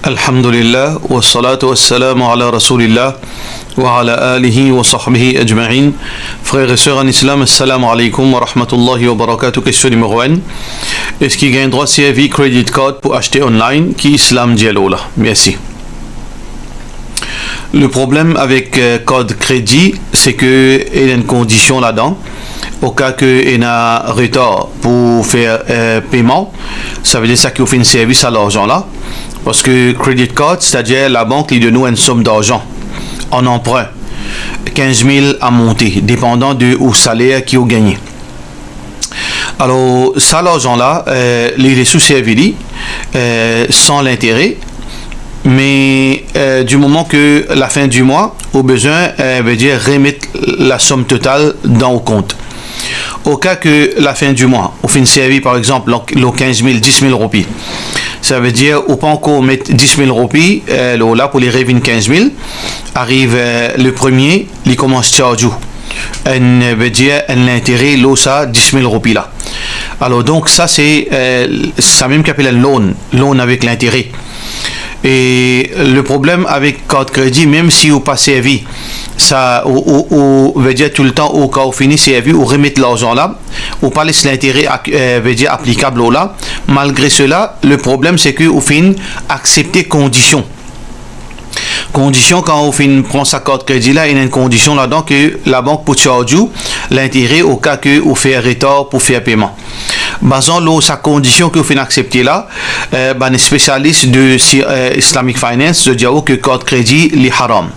Alhamdulillah, wa salatu wa salam ala rasulillah, wa ala alihi wa sahbihi ajma'in. Frères et sœurs en islam, assalamu alaikum wa rahmatullahi wa barakatuh. Question numéro 1. Est-ce qu'il gagne droit CRV Credit Card pour acheter online? Qui islam dialogue là? Merci. Le problème avec code crédit, c'est qu'il y a une condition là-dedans. Au cas qu'il y a un retard pour faire paiement, ça veut dire ça qu'il fait un service à l'argent là. Parce que credit card, c'est-à-dire la banque lui donne nous une somme d'argent en emprunt, 15 000 à monter, dépendant du salaire qu'il a gagné. Alors, ça, l'argent-là, il est sous-servi sans l'intérêt, mais du moment que la fin du mois, au besoin, veut dire remettre la somme totale dans le compte. Au cas que la fin du mois, on fait une série, par exemple, le 15 000, 10 000 roupies. Ça veut dire, on peut encore mettre 10 000 roupies, là, pour les revenus 15 000. Arrive le premier, il commence à charger. On veut dire, l'intérêt, là, ça, 10 000 roupies là. Alors, donc, ça, c'est, ça même qu'on appelle loan avec l'intérêt. Et le problème avec carte crédit, même si vous passez à vie, ça, ou veut dire tout le temps, au cas où finit c'est vu, ou remettre l'argent là, ou pas laisser l'intérêt, veut dire applicable là. Malgré cela, le problème c'est que vous finit accepter conditions. Condition, quand on fin prend sa carte crédit là, il y a une condition là-dedans que la banque peut charger l'intérêt au cas que vous fait un retard pour faire paiement. Basant là sa condition que vous finissez accepter là, les spécialistes de Islamic Finance se disent que carte crédit est haram.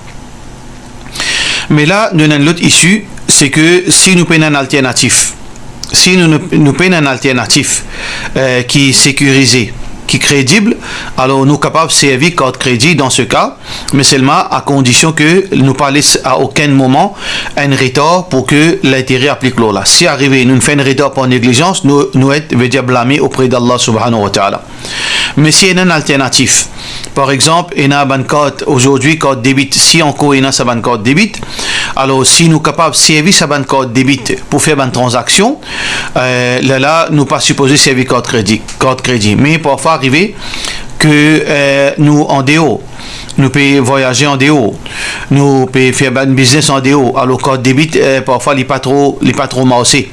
Mais là, nous avons une autre issue, c'est que si nous payons un alternatif, si nous payons un alternatif qui est sécurisé, qui est crédible, alors nous sommes capables de servir carte crédit dans ce cas, mais seulement à condition que nous ne laissons à aucun moment un retard pour que l'intérêt applique là. Si arrivé, nous faisons un retard par négligence, nous veut dire blâmer auprès d'Allah subhanahu wa ta'ala. Mais si il y a un alternatif, par exemple, il y a une carte aujourd'hui, carte débit, si encore il y a sa banque carte débit, alors si nous sommes capables de servir sa banque carte débit pour faire une transaction, là, nous ne pas supposé servir carte crédit. Mais parfois arriver que nous en dehors, nous pouvons voyager en dehors, nous pouvons faire un business en dehors, alors carte débit parfois il n'est pas trop marché.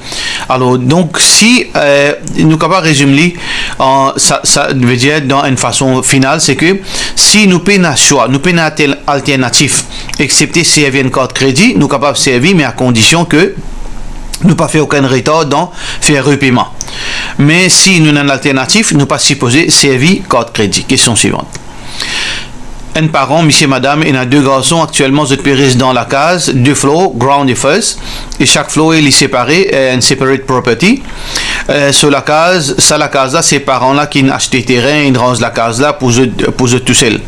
Alors donc si nous capables de résumer ça veut dire dans une façon finale, c'est que si nous payons un choix, nous payons un alternatif, excepté si il y a une carte crédit, nous capables de servir, mais à condition que nous pas fait aucun retard dans faire repaiement. Mais si nous avons une alternative, nous pas supposé servir carte crédit. Question suivante. Un parent, monsieur, madame, il y a deux garçons actuellement, ils périssent dans la case, deux floors, ground et first, et chaque floor est séparé, une separate property. Sur la case là, c'est parents là qui ont acheté terrain, ils rangent la case là pour eux tout seuls.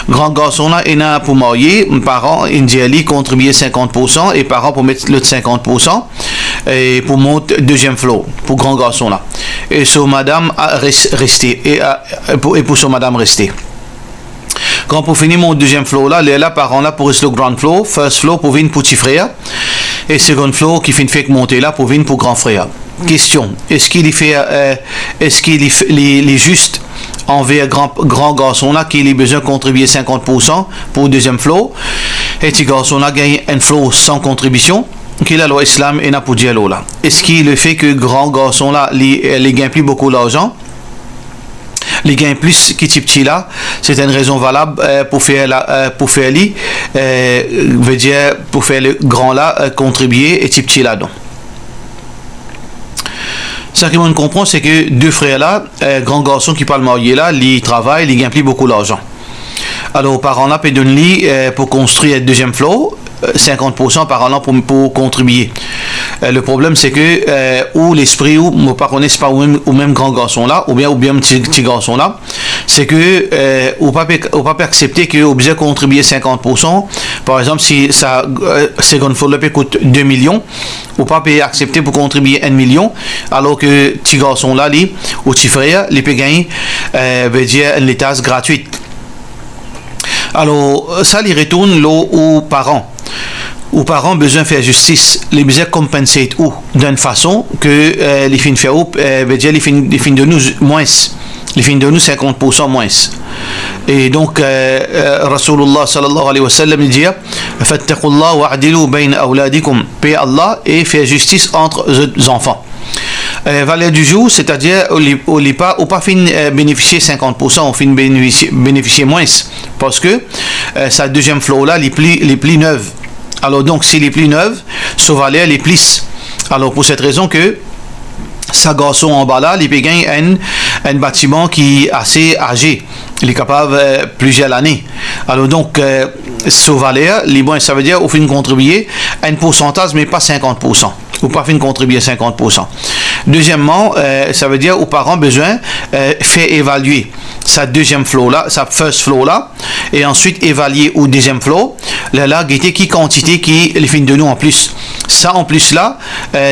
Grand garçon là, il y a pour marier, parents, ils contribuent 50% et parents pour mettre le 50% et pour monter deuxième floor, pour grand garçon là. Et sur madame rester, et pour sur madame rester. Quand pour finir mon deuxième floor là, les là parents là pour rester le grand floor, first floor pour venir pour petit frère et second floor qui fait monter là pour venir pour grand frère. Question, est-ce qu'il est juste envers grand garçon là qui a besoin de contribuer 50% pour le deuxième floor et petit garçon là gagne un floor sans contribution? Qui la loi islam et n'a pas dit là. Est-ce qu'il le fait que grand garçon là les gagne plus beaucoup d'argent? Les gains plus qui type petit là, c'est une raison valable pour faire veut dire pour faire le grand là contribuer et type petit là donc. Ce que on comprend c'est que deux frères là, grand garçon qui parle marié là, ils travaillent, ils gagnent plus beaucoup d'argent. Alors parents là peut donner pour construire un deuxième floor 50% par an pour contribuer. Le problème c'est que ou l'esprit ou ne pas connaître pas ou même grand garçon là ou bien petit garçon là, c'est que ou pas accepter que obligé contribuer 50%. Par exemple si ça second floor le coûte 2 millions, ou pas accepter pour contribuer 1 million alors que petit garçon là lui ou petit frère les peut gagner veut dire une tasse gratuite. Alors ça les retourne là aux parents. Aux parents besoin de faire justice, les besoin compenser ou d'une façon que les fins faire veut dire les fins de nous moins les fins de nous 50% moins. Et donc Rasulullah sallallahu alayhi wa sallam dit fattaqullah wa'dilu bayna awladikum, paix Allah et faire justice entre les enfants. Valeur du jour, c'est-à-dire au pas fin bénéficier 50%, on fin bénéficier moins parce que sa deuxième flot là les plus neuves. Alors donc si les plus neuves, sa valeur les plus. Alors pour cette raison que sa garçon en bas là, il peut gagner un bâtiment qui est assez âgé, il est capable plusieurs années. Alors donc sa valeur, ça veut dire au fin contribuer un pourcentage mais pas 50%. Ou pas fin contribuer 50%. Deuxièmement, ça veut dire aux parents besoin faire évaluer sa deuxième flow là, sa first flow là, et ensuite évaluer au deuxième flow, là guetter qui quantité qui les fin de nous en plus. Ça en plus là,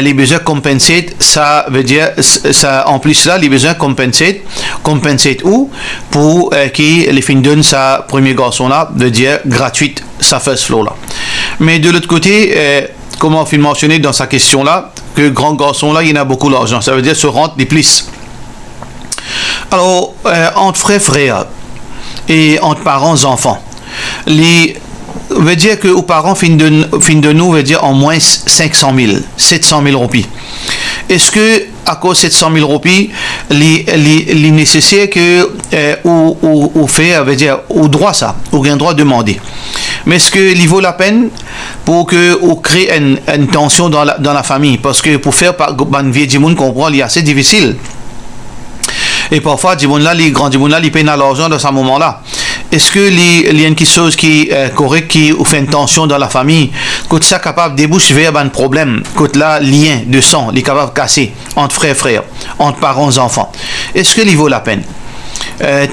les besoins compensate, ça veut dire ça en plus là, les besoins compensate où pour qui les fin de sa premier garçon là veut dire gratuite sa first flow là. Mais de l'autre côté, comme on a mentionné dans sa question là, que grand garçon là, il y en a beaucoup d'argent. Ça veut dire se rendre des plus. Alors, entre frères et entre parents enfants, veut dire que aux parents fin de nous veut dire en moins 500 000, 700 000 roupies. Est-ce que à cause de 700 000 roupies, il nécessaire que ou fait veut dire au droit ça, au gain droit demander. Mais est-ce que il vaut la peine pour que on crée une tension dans la famille, parce que pour faire par une vie du monde comprend il est assez difficile. Et parfois du monde là, les grands du monde là, ils payent l'argent dans ce moment-là. Est-ce que il y a quelque chose qui est correct qui fait une tension dans la famille, que ça capable déboucher vers un problème, que là lien de sang, il est capable de casser entre frères, entre parents enfants. Est-ce que il vaut la peine?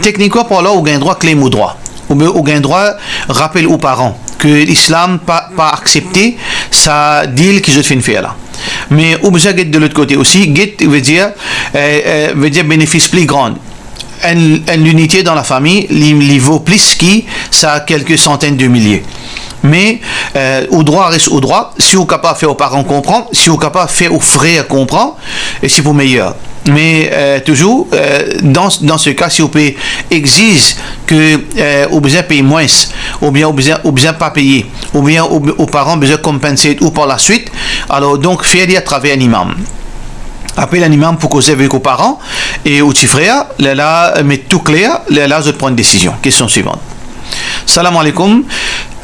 Techniquement pour là, on gagne droit clé ou droit. Ou gain droit rappel aux parents que l'islam pas accepté ça deal qui je fais faire là, mais ou besoin de l'autre côté aussi get veut dire bénéfice plus grand, l'unité dans la famille il vaut plus qui ça quelques centaines de milliers. Mais au droit reste au droit, si vous capable faire aux parents comprendre, si vous capable faire aux frères comprendre, et c'est pour meilleur. Mais toujours dans ce cas, si vous pouvez exige que vous besoin payer moins, ou bien vous besoin pas payer, ou bien aux parents besoin compenser ou par la suite, alors donc faire à travers un imam. Appelle un imam pour causer avec vos parents et aux petits frères, là mais tout clair, là je prends une décision. Question suivante. Salam alaikum.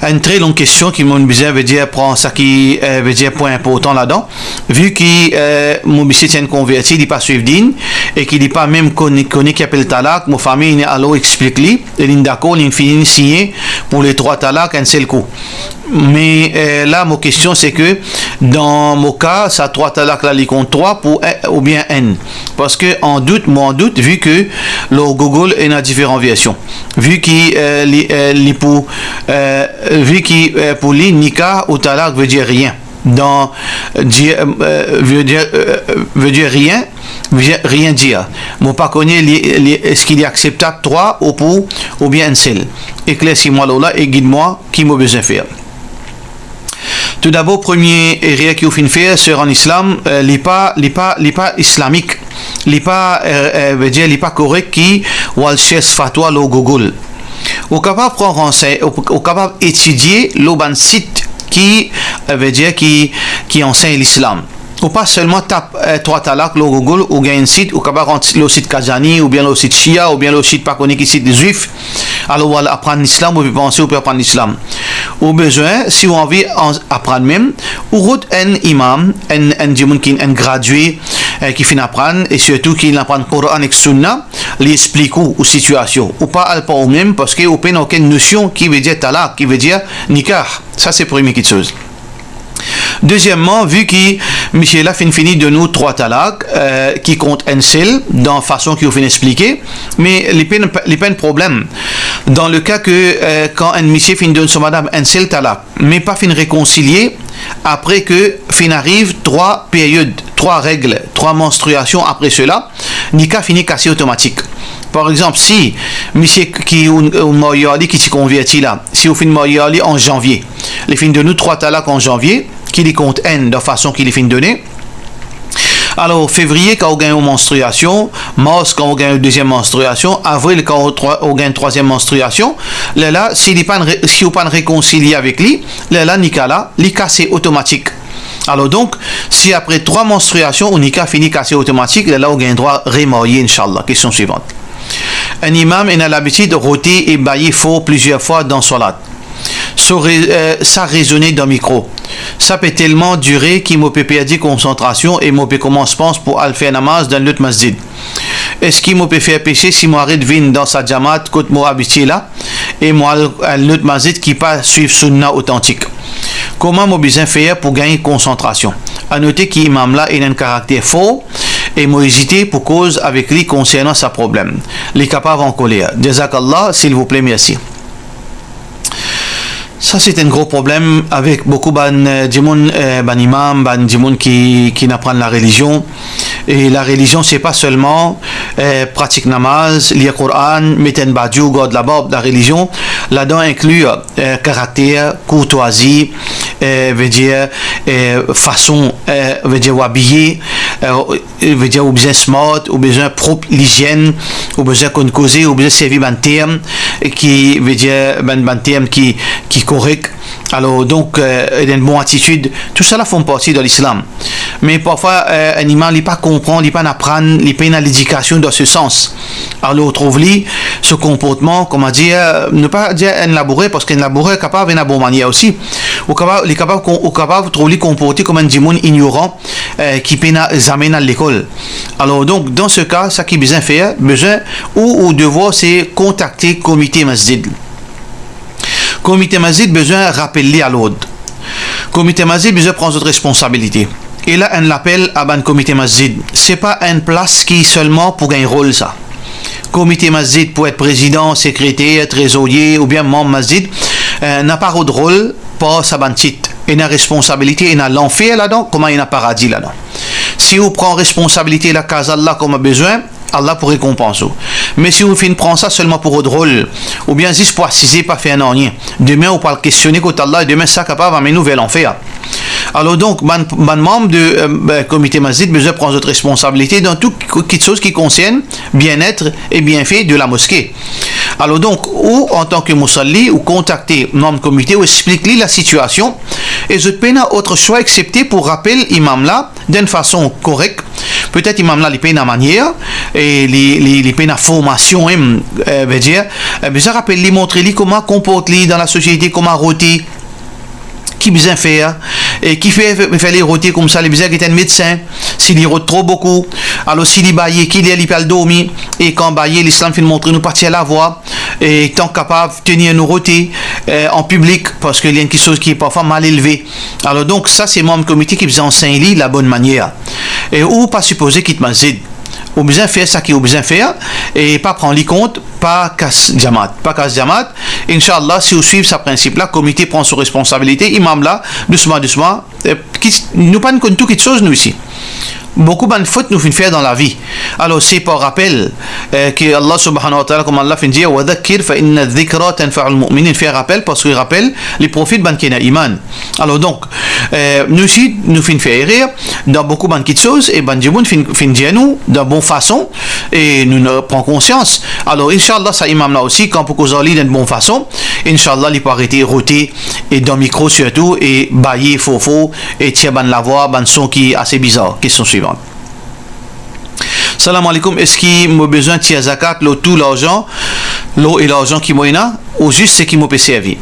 Une très longue question qui m'a besoin veut dire prend ça qui veut dire point important là-dedans, vu qu'il mon monsieur tient converti, il pas suivre din et qu'il n'est pas même connu qui appelle talak, mon famille il allo explique lui, il est d'accord, il finit signé pour les 3 talak un seul coup. Mais là mon question c'est que dans mon cas ça 3 talak là il compte 3 pour ou bien n, parce que en doute vu que le Google est dans différentes versions, vu qu'il vu que pour lui nikah ou talak veut dire rien, dans veut dire rien dire. Moi pas connaît est-ce qu'il est acceptable 3 ou pour ou bien un seul. Éclaircis-moi là et guide-moi qui m'a besoin faire. Tout d'abord, premier erreur qu'il faut faire sur en islam, n'est pas islamique, n'est pas veut dire n'est pas correct qui ou al cherche fatwa le Google. Au capable prendre renseignement, au capable étudier le site qui veut dire qui enseigne l'islam. Ou pas seulement tape 3 talak le Google ou gagne un site ou capable rentrer le site Kazani ou bien le site Shia ou bien le site pas connu qui site des juifs. Alors on va apprendre l'islam ou penser ou peut apprendre l'islam. Au besoin si on a envie apprendre même ou route un imam un gradué qui finit apprendre et surtout qui apprend le Coran et Sunna, lui explique aux situations ou pas al pas au même parce que on n'a aucune notion qui veut dire talak, qui veut dire nikah. Ça c'est première petite chose. Deuxièmement, vu que Michel a fini de nous 3 talak qui compte un seul dans la façon qu'il a expliquer, mais il n'y a pas de problème. Dans le cas que quand un monsieur finit de son madame un seul talak, mais pas fin réconcilier, après que fin arrive 3 périodes, 3 règles, 3 menstruations après cela, nikah finit cassé automatique. Par exemple, si monsieur qui s'est converti là, si on finit marié en janvier, les fins de nous 3 talak en janvier, qui les compte N de façon qu'il est fin donné. Alors, février, quand on gagne une menstruation, mars, quand on gagne une deuxième menstruation, avril, quand on gagne une troisième menstruation, là, si on ne pas réconcilié avec lui, là, Nicolas, les cassé automatique. Alors donc, si après 3 menstruations, on a fini cassé automatique, là, on gagne droit à remarier, Inch'Allah. Question suivante. Un imam a l'habitude de rôter et bailler faux plusieurs fois dans salat. Ça résonner dans le micro. Ça peut tellement durer qu'il m'a perdu concentration et m'a commence pense pour aller faire namaz dans l'autre masjid. Est-ce qu'il m'a faire pécher si moi arrête vin dans sa jamaat côté moi habitué là et moi l'autre masjid qui pas suivre sunna authentique? Comment m'a besoin faire pour gagner concentration? À noter qu'imam là il a un caractère fort et m'a hésité pour cause avec lui concernant sa problème. Les capables en colère. Jazakallah, s'il vous plaît, merci. Ça, c'est un gros problème avec beaucoup de imams, qui n'apprennent la religion. Et la religion, c'est pas seulement pratique namaz, lire Coran, mettre un badiou, God là-bas, la religion. Là-dedans inclut caractère, courtoisie, veut dire façon, veut dire habiller, veut dire ou besoin smart, ou besoin propre l'hygiène, ou besoin qu'on cause, ou besoin servir un terme qui veut dire un terme qui correct. Alors donc une bonne attitude, tout ça là font partie de l'islam. Mais parfois un imam il pas comprendre, il pas apprendre, il pas dans l'éducation dans ce sens. Alors on trouve lui ce comportement, comment dire, ne pas dire un labouré parce qu'un labouré est capable d'une bonne manière aussi. Ou capable de trouver comporter comme un dimon ignorant qui peut nous amener à l'école. Alors donc dans ce cas, ça qui besoin faire, ou devoir c'est contacter comité masjid. Comité masjid besoin rappeler à l'ordre. Comité masjid besoin prendre votre responsabilité. Et là un appel à ban comité masjid. C'est pas une place qui seulement pour gagner rôle ça. Comité masjid pour être président, secrétaire, trésorier ou bien membre masjid n'a pas de rôle pour sa ban titre. Il a responsabilité, il a l'enfer là-dedans, comment il a paradis là-dedans. Si vous prenez responsabilité la case Allah comme a besoin, Allah pour récompenser. Mais si vous prend ça seulement pour votre rôle, ou bien juste pour assiser, pas faire un rien, demain on parle questionner contre Allah et demain ça capable d'amener nous vers l'enfer. Alors donc, membre de comité masjid besoin prendre votre responsabilité dans toute chose qui concerne bien-être et bienfait de la mosquée. Alors donc, ou en tant que musalli, ou contacter membre comité, ou expliquer la situation, et je n'ai pas autre choix excepté pour rappeler l'imam là d'une façon correcte. Peut-être imam là, il paye la manière, et il paye la formation, veut dire, besoin rappeler, lui montrer lui comment comporter dans la société, comment rôter, qui besoin faire et qui fait les rôter comme ça les besoin qui est un médecin s'il y rote trop beaucoup alors s'il y bailler qui il peut dormir et quand bailler l'islam fait montrer nous partir à la voie et tant capable tenir nous rôter en public parce qu'il y a quelque chose qui est parfois mal élevé alors donc ça c'est membre comité qui vous enseigne la bonne manière et ou pas supposer qu'il te masjid ou besoin faire ça qui ou besoin faire et pas prendre les comptes pas casse jamaat Inch'Allah si vous suivez ce principe là comité prend ses responsabilités imam là doucement nous pas tout quelque chose nous ici beaucoup de fautes nous faire dans la vie alors c'est par rappel que Allah subhanahu wa ta'ala comme Allah fait dire wa dhakkir fa inna dhikra tanfa'ul mu'minin fait rappel parce qu'il rappelle les prophètes ban qui n'a iman alors donc nous aussi nous faire rire dans beaucoup de choses et ban djimoun fin dire nous de bonne façon et nous ne prend conscience alors Inch'Allah ça imam là aussi quand pour cause ali d'une bonne façon Inch'Allah il peut arrêter roter et dans micro surtout et bailler faux et tirer ban la voix ban son qui est assez bizarre question suivante. Salam alaikum, est-ce qu'il m'a besoin de tirer zakat, tout l'argent, l'eau et l'argent qui m'a ou juste ce qui m'a servi?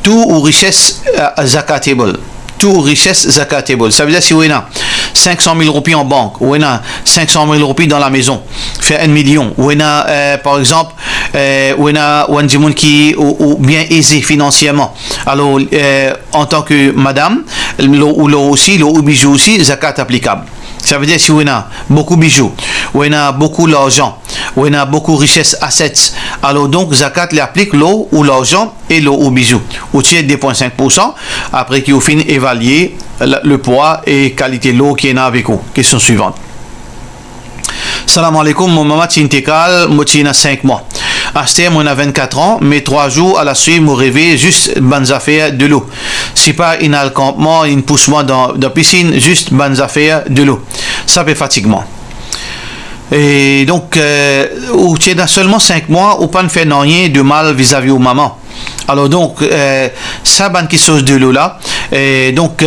Tout ou richesse zakatable. Tout richesse zakatable. Ça veut dire si on a 500 000 roupies en banque, ou on a 500 000 roupies dans la maison, fait 1 million, ou on a par exemple, ou on a un monde qui ou bien aisé financièrement. Alors en tant que madame, l'eau aussi, l'eau ou bijoux aussi, zakat applicable. Ça veut dire si on a beaucoup de bijoux, ou on a beaucoup d'argent, ou on a beaucoup de richesses, assets, alors donc zakat l'applique l'eau ou l'argent et l'eau ou bijoux. Ou tiers 2,5% après qu'il finit évaluer le poids et qualité de l'eau qui est avec vous. Question suivante. Salam alaikum, mon maman Tintekal, moi j'ai 5 mois. Acheter, moi j'ai 24 ans, mais 3 jours à la suite, me réveille juste bonnes affaires de l'eau. Si pas un campement, une pousse-moi dans la piscine, juste bonnes affaires de l'eau. ça fait fatiguement. Et donc, ou tu es seulement 5 mois, ou pas ne fait rien de mal vis-à-vis aux mamans. Alors donc, ça, c'est quelque chose de là. Donc,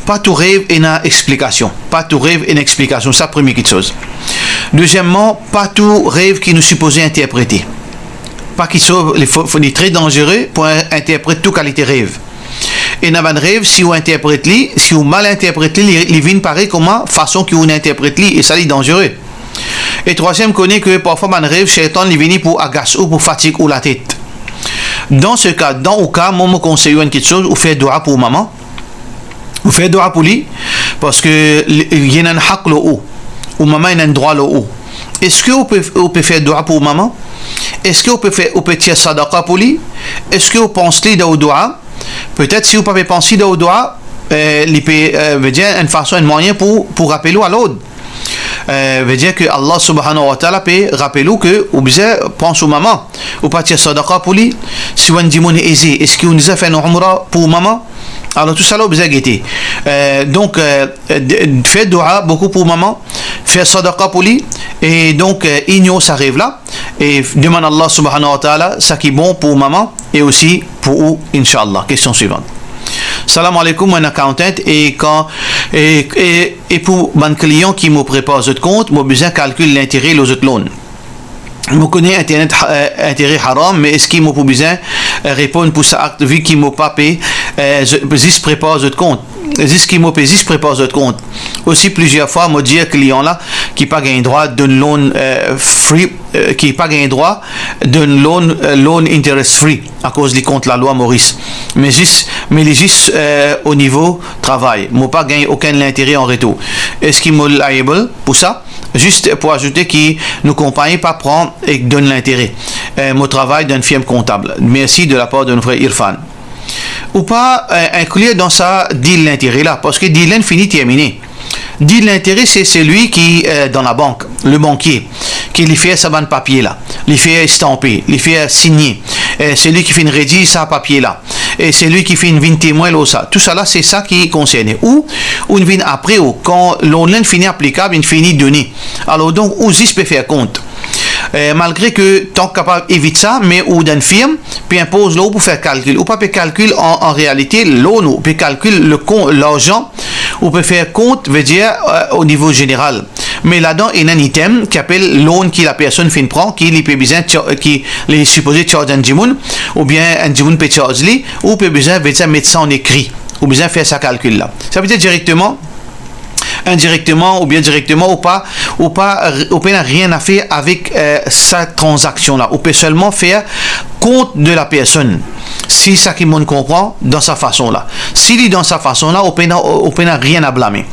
pas tout rêve et une explication. Pas tout rêve et une explication. Ça, première quelque chose. Deuxièmement, pas tout rêve qui nous supposé interpréter. Pas qu'il soit très dangereux pour interpréter toute qualité rêve. Et dans un rêve, si on interprète li, si on mal interprète li, il vient pareil comment façon qu'on interprète li, et ça est dangereux. Et troisième, connaît que parfois un rêve, Shaitan il vient pour agacer ou pour fatiguer ou la tête. Dans ce cas, moi me conseille une petite chose, vous faites dua pour maman, vous faites dua pour lui, parce que il y a un haq le haut, ou maman il a un droit le haut. Est-ce que vous pouvez faire dua pour maman? Est-ce que vous pouvez tirer sadaqa pour lui? Est-ce que vous pensez dans le dua? Peut-être si vous pouvez penser dans le dua, il peut dire une façon, un moyen pour rappeler à l'autre. Veut dire que Allah subhanahu wa ta'ala peut rappeler que vous pensez aux maman, ou pas tirer sadaqa pour lui. Si on dit mon aisé, est-ce que vous avez fait une umrah pour maman? Alors tout ça là, vous avez guetté. Donc, faites dua beaucoup pour maman, faites sadaqa pour lui, et donc, ignore ça rêve là, et demande à Allah subhanahu wa ta'ala, ça qui est bon pour maman, et aussi pour vous, Inch'Allah. Question suivante. Salam alaikum, mon accountant, et pour mon client qui me prépare ce compte, j'ai besoin de calculer l'intérêt de l'autre loan. Je connais Internet intérêt haram, mais est-ce qu'il m'a pas besoin de répondre pour ça acte vu qu'il m'a pas payé, je prépare ce compte. Est-ce qu'il m'a payé, je prépare ce compte. Aussi plusieurs fois, je dis à client là qui pas gain droit d'un loan free, qui pas gain droit d'un loan interest free à cause du compte la loi Maurice. Mais juste au niveau travail, moi pas gain aucun intérêt en retour. Est-ce qu'il m'a liable pour ça? Juste pour ajouter que nos compagnies pas prendre et donne l'intérêt. Mon travail d'un firme comptable. Merci de la part de notre frère Irfan. Ou pas inclure dans ça deal l'intérêt là, parce que deal finit terminé. Deal l'intérêt c'est celui qui dans la banque, le banquier, qui lui fait sa bande papier là, lui fait estamper, lui fait signer. C'est lui qui fait une rédige ça papier là. Et c'est lui qui fait une vine témoin là ça. Tout ça là c'est ça qui est concerné. Ou une vine après ou quand l'online finit applicable, il finit donné. Alors donc ou juste peut faire compte. Malgré que tant capable évite ça, mais ou d'une firme, puis impose l'eau pour faire calcul. Ou pas faire calcul en réalité, l'eau, ou peut calculer l'argent, ou peut faire compte, veut dire au niveau général. Mais là-dedans, il y a un item qui appelle loan qui la personne fin prend, qui lui peut besoin, qui est supposé charge un djimoun, ou bien un djimoun peut charge lui, ou peut besoin mettre ça en écrit, ou besoin faire sa calcul là. Ça veut dire directement, indirectement ou bien directement ou n'a rien à faire avec sa transaction là, ou peut seulement faire compte de la personne. Si ça qui monde comprend dans sa façon là. S'il est dans sa façon là, on n'a rien à blâmer.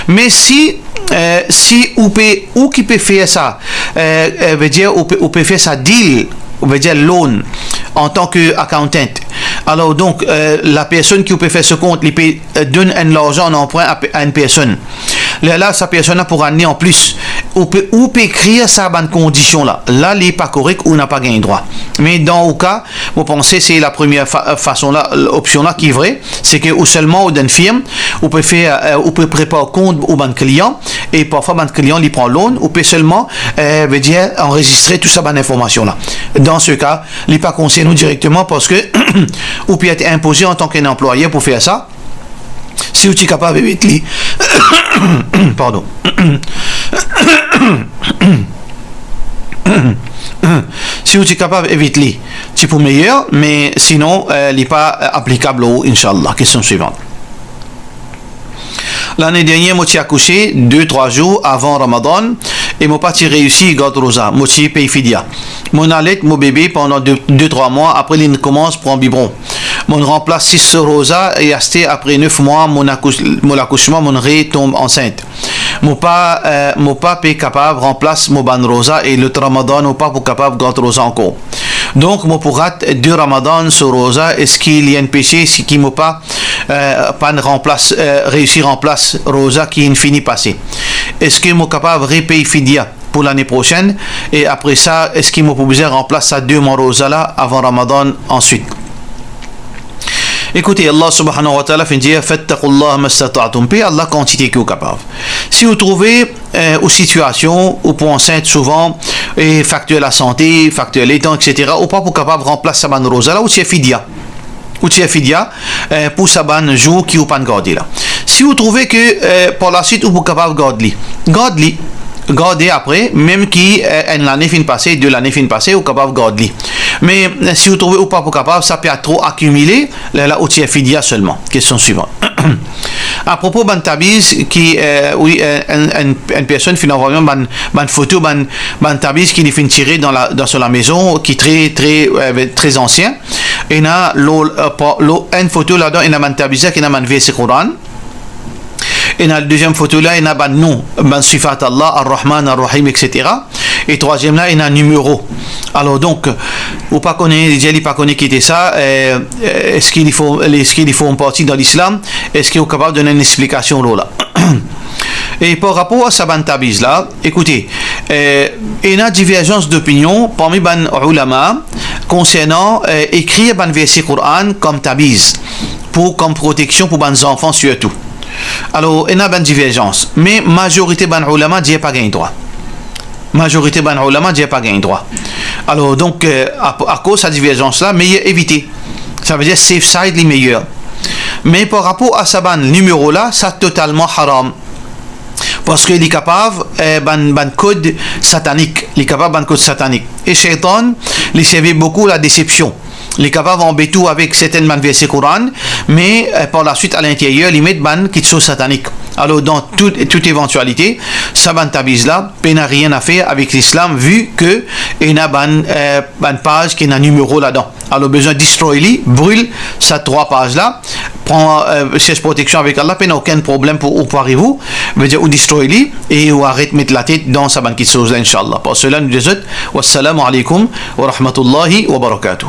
Mais si ou qui peut faire ça, veut dire ou peut faire ça deal, on veut dire loan en tant que accountant. Alors donc la personne qui peut faire ce compte, il peut donner un argent en emprunt à une personne. Là, sa personne pour amener en plus. Ou peut écrire sa bonne condition là. Là, il n'est pas correct ou n'a pas gagné droit. Mais dans le cas, vous pensez c'est la première façon là, l'option là qui est vraie, c'est que ou seulement ou d'une firme, ou peut faire, ou peut préparer compte au bon client et parfois bon client il prend loan, ou peut seulement veut dire enregistrer toute sa bonne information là. Dans ce cas, il n'est pas concerné directement parce que ou peut être imposé en tant qu'employé pour faire ça. Si vous êtes capable de vite, pardon. Si vous êtes capable d'éviter, c'est pour meilleur, mais sinon, il n'est pas applicable au Inch'Allah. Question suivante. L'année dernière, je suis accouché 2-3 jours avant Ramadan et je n'ai pas réussi à garder rosa. Je suis payé fidia. Mon allait mon bébé pendant 2-3 mois. Après, il commence à prendre biberon. Mon remplace 6 rosa et après 9 mois, mon accouchement, mon ré tombe enceinte. Mon pas est capable de remplacer mon ban rosa et le Ramadan, mon pas capable de garder rosa encore. Donc, mon pourra 2 Ramadan sur rosa. Est-ce qu'il y a un péché si qui m'a pas réussi à remplacer rosa qui est fini passé? Est-ce que je suis capable de repayer fidia pour l'année prochaine? Et après ça, est-ce qu'il m'a pas besoin de remplacer ça 2 mois rosa là avant Ramadan ensuite? Écoutez, Allah subhanahu wa ta'ala fait dire fattaqullah mastata'tum, puis Allah quantité que vous capable. Si vous trouvez aux situations où pour enceinte souvent et facteur la santé, facteur les temps, etc., ou pas pour capable remplacer sa ban rosa là, ou c'est fidia. Ou c'est fidia pour sa ban jour qui ou pas garder là. Si vous trouvez que pour la suite vous capable garder après, même qui l'année fin passée, de l'année fin passée, ou capable garder. Mais si vous trouvez ou pas capable, ça peut trop accumuler, là où c'est fidia seulement. Question suivante. À propos de tabiz qui oui une personne finalement une photo tabiz qui est tiré dans sur la maison qui est très ancien et là une photo là-dedans il y a un tabiz qui a un verset Coran. Et dans la deuxième photo là, il y a un nom, un sifat Allah, Ar-Rahman, Ar-Rahim, etc. Et troisième là, il y a un numéro. Alors donc, ou pas connaître, il pas connaître qui était ça. Est-ce qu'il faut une partie dans l'islam? Est-ce qu'il est capable de donner une explication là? Et par rapport à ce tabiz là, écoutez, il y a divergence d'opinion parmi les ulama concernant écrire un verset Coran comme tabiz comme protection pour les enfants surtout. Alors, il y a une divergence, mais la majorité des ulama dit pas gagné droit. Majorité des ulama dit pas gagné droit. Alors, donc, à cause de cette divergence-là, meilleur éviter. Ça veut dire safe side les meilleurs. Mais par rapport à ce numéro-là, c'est totalement haram. Parce qu'il est capable d'un code satanique. Il est capable d'un code satanique. Et Shaitan, il servait beaucoup la déception. Il est capable d'embêter tout avec certains versets Coran, mais par la suite à l'intérieur, il met ban qui sont sataniques. Alors dans toute éventualité, ça ban tabiz là, n'a rien à faire avec l'islam vu que il y a ban page qui a un numéro là-dedans. Alors besoin de destroyer, brûle ces 3 pages là, prend cette protection avec Allah, n'a aucun problème pour vous, veut dire ou destroyer et ou arrête mettre la tête dans sa ban qui sont là, Inch'Allah. Pour cela nous disons wassalamu alaikum wa rahmatullahi wa barakatuh.